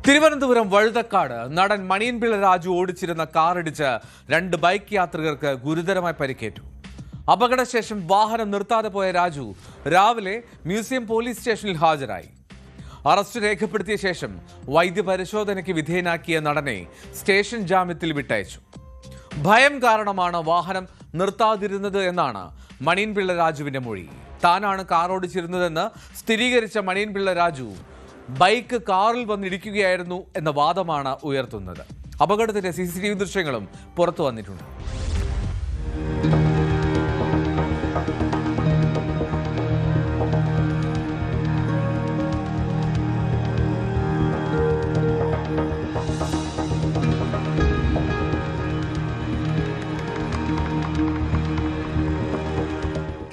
തിരുവനന്തപുരം വഴുതക്കാട് നടൻ മണിയൻപിള്ള രാജു ഓടിച്ചിരുന്ന കാറിടിച്ച് 2 ബൈക്ക് യാത്രികർക്ക് ഗുരുതരമായി പരിക്കേറ്റു. അപകടശേഷം വാഹനം നിർത്താതെ പോയ രാജു രാവിലെ മ്യൂസിയം പോലീസ് സ്റ്റേഷനിൽ ഹാജരായി. അറസ്റ്റ് രേഖപ്പെടുത്തിയ ശേഷം വൈദ്യപരിശോധനയ്ക്ക് വിധേയനാക്കിയ നടനെ സ്റ്റേഷൻ ജാമ്യത്തിൽ വിട്ടയച്ചു. ഭയം കാരണമാണ് വാഹനം നിർത്താതിരുന്നത് എന്നാണ് മണിയൻപിള്ള രാജുവിന്റെ മൊഴി. താനാണ് കാർ ഓടിച്ചിരുന്നതെന്ന് സ്ഥിരീകരിച്ച മണിയൻപിള്ള രാജു ബൈക്ക് കാറിൽ വന്നിടിക്കുകയായിരുന്നു എന്ന വാദമാണ് ഉയർത്തുന്നത്. അപകടത്തിന്റെ CCTV ദൃശ്യങ്ങളും പുറത്തു വന്നിട്ടുണ്ട്.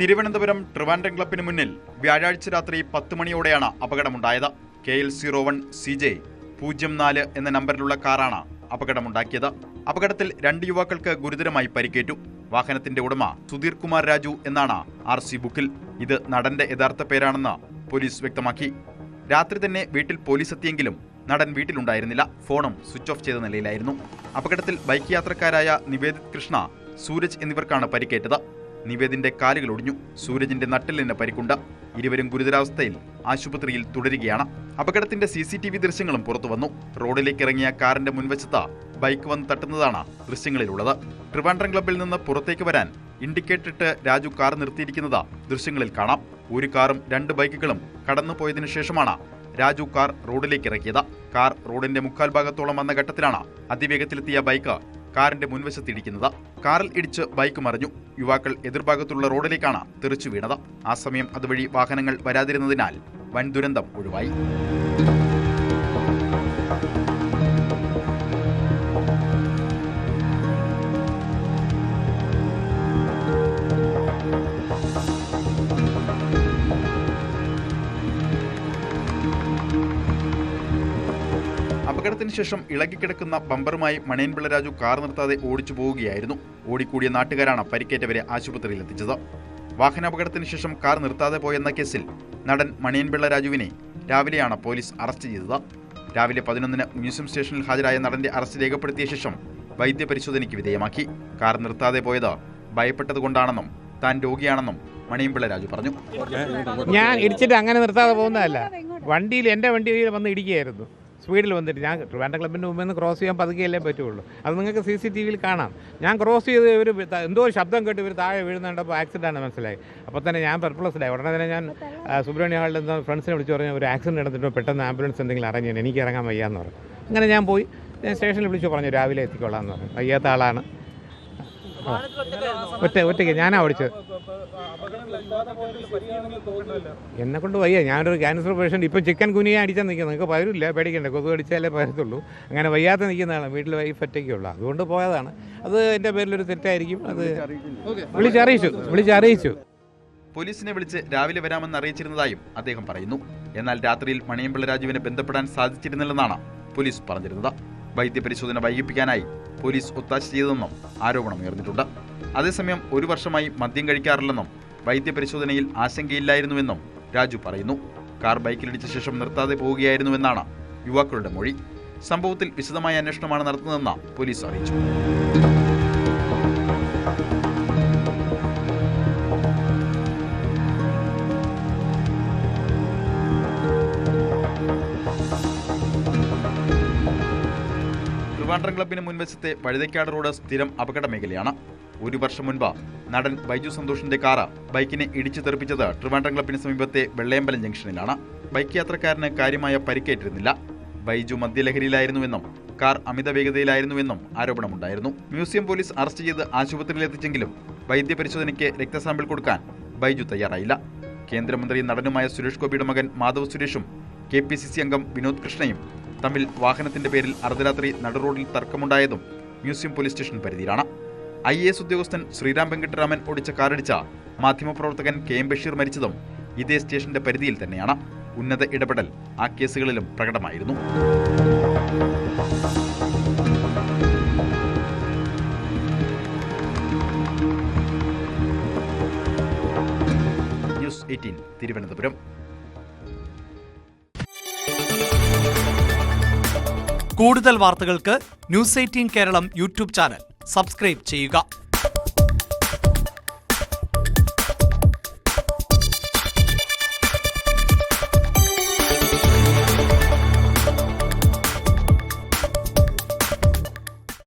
തിരുവനന്തപുരം ട്രിവാൻഡ്രം ക്ലബിന് മുന്നിൽ വ്യാഴാഴ്ച രാത്രി 10 മണിയോടെയാണ് അപകടമുണ്ടായത്. KL01 CJ 04 എന്ന നമ്പറിലുള്ള കാറാണ് അപകടമുണ്ടാക്കിയത്. അപകടത്തിൽ 2 യുവാക്കൾക്ക് ഗുരുതരമായി പരിക്കേറ്റു. വാഹനത്തിന്റെ ഉടമ സുധീർ കുമാർ രാജു എന്നാണ് RC ബുക്കിൽ. ഇത് നടന്റെ യഥാർത്ഥ പേരാണെന്ന് പോലീസ് വ്യക്തമാക്കി. രാത്രി തന്നെ വീട്ടിൽ പോലീസ് എത്തിയെങ്കിലും നടൻ വീട്ടിലുണ്ടായിരുന്നില്ല. ഫോണും സ്വിച്ച് ഓഫ് ചെയ്ത നിലയിലായിരുന്നു. അപകടത്തിൽ ബൈക്ക് യാത്രക്കാരായ നിവേദിത് കൃഷ്ണ, സൂരജ് എന്നിവർക്കാണ് പരിക്കേറ്റത്. നിവേദിന്റെ കാലുകൾ ഒടിഞ്ഞു. സൂരജിന്റെ നട്ടെല്ലിന് പരിക്കുണ്ട്. ഇരുവരും ഗുരുതരാവസ്ഥയിൽ ആശുപത്രിയിൽ തുടരുകയാണ്. അപകടത്തിന്റെ CCTV ദൃശ്യങ്ങളും പുറത്തു വന്നു. റോഡിലേക്ക് ഇറങ്ങിയ കാറിന്റെ മുൻവശത്ത് ബൈക്ക് വന്ന് തട്ടുന്നതാണ് ദൃശ്യങ്ങളിലുള്ളത്. ട്രിവാൻഡ്രം ക്ലബിൽ നിന്ന് പുറത്തേക്ക് വരാൻ ഇൻഡിക്കേറ്റർ ഇട്ട് രാജു കാർ നിർത്തിയിരിക്കുന്നത് ദൃശ്യങ്ങളിൽ കാണാം. ഒരു കാറും 2 ബൈക്കുകളും കടന്നുപോയതിനു ശേഷമാണ് രാജു കാർ റോഡിലേക്ക് ഇറക്കിയത്. കാർ റോഡിന്റെ 3/4 ഭാഗത്തോളം വന്ന ഘട്ടത്തിലാണ് അതിവേഗത്തിലെത്തിയ ബൈക്ക് കാറിന്റെ മുൻവശത്തിടിക്കുന്നത്. കാറിൽ ഇടിച്ച് ബൈക്ക് മറിഞ്ഞു. യുവാക്കൾ എതിർഭാഗത്തുള്ള റോഡിലേക്കാണ് തെറിച്ചു വീണത്. ആ സമയം അതുവഴി വാഹനങ്ങൾ വരാതിരുന്നതിനാൽ വൻ ദുരന്തം ഒഴിവായി. അപകടത്തിന് ശേഷം ഇളകിക്കിടക്കുന്ന ബമ്പറുമായി മണിയൻപിള്ള രാജു കാർ നിർത്താതെ ഓടിച്ചു പോവുകയായിരുന്നു. ഓടിക്കൂടിയ നാട്ടുകാരാണ് പരിക്കേറ്റവരെ ആശുപത്രിയിൽ എത്തിച്ചത്. വാഹനാപകടത്തിന് ശേഷം കാർ നിർത്താതെ പോയെന്ന കേസിൽ നടൻ മണിയൻപിള്ള രാജുവിനെ രാവിലെയാണ് പോലീസ് അറസ്റ്റ് ചെയ്തത്. രാവിലെ 11-ന് മ്യൂസിയം സ്റ്റേഷനിൽ ഹാജരായ നടന്റെ അറസ്റ്റ് രേഖപ്പെടുത്തിയ ശേഷം വൈദ്യപരിശോധനയ്ക്ക് വിധേയമാക്കി. കാർ നിർത്താതെ പോയത് ഭയപ്പെട്ടതുകൊണ്ടാണെന്നും താൻ രോഗിയാണെന്നും മണിയൻപിള്ള രാജു പറഞ്ഞു. ഞാൻ ഇടിച്ചിട്ട് അങ്ങനെ നിർത്താതെ പോകുന്നതല്ല. എൻ്റെ വണ്ടിയിൽ വന്ന് ഇടിക്കുകയായിരുന്നു. സ്പീഡിൽ വന്നിട്ട് ഞാൻ ട്രിവാൻഡ്രം ക്ലബിൻ്റെ മുമ്പിൽ നിന്ന് ക്രോസ് ചെയ്യാൻ പതുക്കെയല്ലേ പറ്റുള്ളൂ. അത് നിങ്ങൾക്ക് CCTVയിൽ കാണാം. ഞാൻ ക്രോസ് ചെയ്ത് ഇവർ എന്തോ ഒരു ശബ്ദം കേട്ട് ഇവർ താഴെ വീഴുന്നുണ്ടപ്പോൾ ആക്സിഡൻ്റ് മനസ്സിലായി. അപ്പോൾ തന്നെ ഞാൻ പെർപ്ലസ്ഡായി. ഉടനെ തന്നെ ഞാൻ സുബ്രഹ്മണ്യ ഹാളിൽ നിന്ന് ഫ്രണ്ട്സിനെ വിളിച്ച് പറഞ്ഞു ഒരു ആക്സിഡൻറ്റ് നടന്നിട്ട് പെട്ടെന്ന് ആംബുലൻസ് എന്തെങ്കിലും അറിഞ്ഞു, എനിക്ക് ഇറങ്ങാൻ വയ്യാന്ന് പറഞ്ഞു. അങ്ങനെ ഞാൻ പോയി സ്റ്റേഷനിൽ വിളിച്ചു പറഞ്ഞു രാവിലെ എത്തിക്കൊള്ളാമെന്ന് പറഞ്ഞു. വയ്യാത്ത ആളാണ്. ഒറ്റയ്ക്ക് ഞാനാ ഓടിച്ചത്. എന്നെ കൊണ്ട് വയ്യ. ഞാനൊരു ക്യാൻസർ പേഷ്യൻ്റ്. ഇപ്പോൾ ചിക്കൻ കുനിയെ അടിച്ചാൽ നിൽക്കുന്നത്. നിങ്ങൾക്ക് പകരില്ല, പേടിക്കണ്ടേ, കൊതു അടിച്ചാലേ പരത്തുള്ളൂ. അങ്ങനെ വയ്യാത്ത നിൽക്കുന്നതാണ്. വീട്ടിൽ വൈഫ് ഒറ്റയ്ക്കുള്ളൂ. അതുകൊണ്ട് പോയതാണ്. അത് എൻ്റെ പേരിലൊരു തെറ്റായിരിക്കും. അത് വിളിച്ചറിയിച്ചു. പോലീസിനെ വിളിച്ച് രാവിലെ വരാമെന്ന് അറിയിച്ചിരുന്നതായും അദ്ദേഹം പറയുന്നു. എന്നാൽ രാത്രിയിൽ മണിയൻപിള്ള രാജുവിനെ ബന്ധപ്പെടാൻ സാധിച്ചിരുന്നില്ലെന്നാണ് പോലീസ് പറഞ്ഞിരുന്നത്. വൈദ്യപരിശോധന വൈകിപ്പിക്കാനായി പോലീസ് ഒത്താശ ചെയ്തതെന്നും ആരോപണമുയർന്നിട്ടുണ്ട്. അതേസമയം 1 വർഷമായി മദ്യം കഴിക്കാറില്ലെന്നും വൈദ്യപരിശോധനയിൽ ആശങ്കയില്ലായിരുന്നുവെന്നും രാജു പറയുന്നു. കാർ ബൈക്കിലിടിച്ച ശേഷം നിർത്താതെ പോവുകയായിരുന്നുവെന്നാണ് യുവാക്കളുടെ മൊഴി. സംഭവത്തിൽ വിശദമായ അന്വേഷണമാണ് നടത്തുന്നതെന്ന് പോലീസ് അറിയിച്ചു. ട്രിവാൻഡ്രം ക്ലബിന് മുൻവശത്തെ വഴുതക്കാട് റോഡ് സ്ഥിരം അപകട മേഖലയാണ്. 1 വർഷം മുൻപ് നടൻ ബൈജു സന്തോഷിന്റെ കാറ് ബൈക്കിനെ ഇടിച്ചു തെറിപ്പിച്ചത് ട്രിവാൻഡ്രം ക്ലബിന് സമീപത്തെ വെള്ളയമ്പലം ജംഗ്ഷനിലാണ്. ബൈക്ക് യാത്രക്കാരന് കാര്യമായ പരിക്കേറ്റിരുന്നില്ല. ബൈജു മദ്യലഹരിയിലായിരുന്നുവെന്നും കാർ അമിത വേഗതയിലായിരുന്നുവെന്നും ആരോപണമുണ്ടായിരുന്നു. മ്യൂസിയം പോലീസ് അറസ്റ്റ് ചെയ്ത് ആശുപത്രിയിലെത്തിച്ചെങ്കിലും വൈദ്യപരിശോധനയ്ക്ക് രക്തസാമ്പിൾ കൊടുക്കാൻ ബൈജു തയ്യാറായില്ല. കേന്ദ്രമന്ത്രി നടനുമായ സുരേഷ് ഗോപിയുടെ മകൻ മാധവ് സുരേഷും KPCC അംഗം വിനോദ് കൃഷ്ണയും തമ്മിൽ വാഹനത്തിന്റെ പേരിൽ അർദ്ധരാത്രി നടുറോഡിൽ തർക്കമുണ്ടായതും മ്യൂസിയം പോലീസ് സ്റ്റേഷൻ പരിധിയിലാണ്. IAS ഉദ്യോഗസ്ഥൻ ശ്രീറാം വെങ്കിട്ടരാമൻ ഓടിച്ച കാറിടിച്ച മാധ്യമപ്രവർത്തകൻ KM ബഷീർ മരിച്ചതും ഇതേ സ്റ്റേഷന്റെ പരിധിയിൽ തന്നെയാണ്. ഉന്നത ഇടപെടൽ ആ കേസുകളിലും പ്രകടമായിരുന്നു. ന്യൂസ് 18 തിരുവനന്തപുരം. കൂടുതൽ വാർത്തകൾക്ക് news 18 Keralam YouTube channel subscribe ചെയ്യുക.